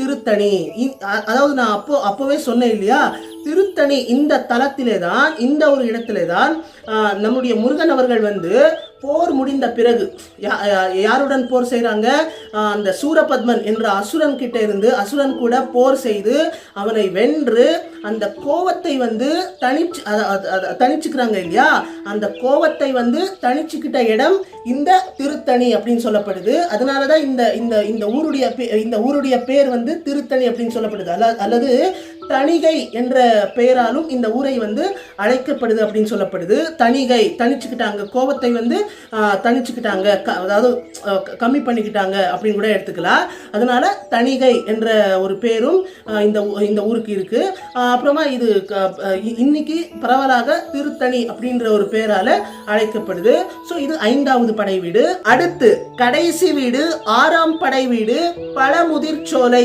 திருத்தணி. அதாவது நான் அப்போவே சொன்னேன் இல்லையா, திருத்தணி இந்த தலத்திலே தான், இந்த ஒரு இடத்திலே தான் நம்முடைய முருகன் அவர்கள் வந்து போர் முடிந்த பிறகு யாருடன் போர் செய்கிறாங்க, அந்த சூரபத்மன் என்ற அசுரன் கிட்ட இருந்து, அசுரன் கூட போர் செய்து அவனை வென்று அந்த கோவத்தை வந்து தணிச்சுக்கிறாங்க இல்லையா, அந்த கோவத்தை வந்து தணிச்சுக்கிட்ட இடம் இந்த திருத்தணி அப்படின்னு சொல்லப்படுது. அதனாலதான் இந்த ஊருடைய பேர் வந்து திருத்தணி அப்படின்னு சொல்லப்படுது. அல்லது தணிகை என்ற பெயராலும் இந்த ஊரை வந்து அழைக்கப்படுது அப்படின்னு சொல்லப்படுது. தணிகை, தணிச்சுக்கிட்டாங்க, கோபத்தை வந்து தணிச்சுக்கிட்டாங்க, அதாவது கம்மி பண்ணிக்கிட்டாங்க அப்படின்னு கூட எடுத்துக்கலாம். அதனால தணிகை என்ற ஒரு பேரும் இந்த ஊருக்கு இருக்கு. அப்புறமா இது இன்னைக்கு பரவலாக திருத்தணி அப்படின்ற ஒரு பேரால அழைக்கப்படுது. ஸோ இது 5வது படை வீடு. அடுத்து கடைசி வீடு 6ஆம் படை வீடு பழமுதிர்ச்சோலை.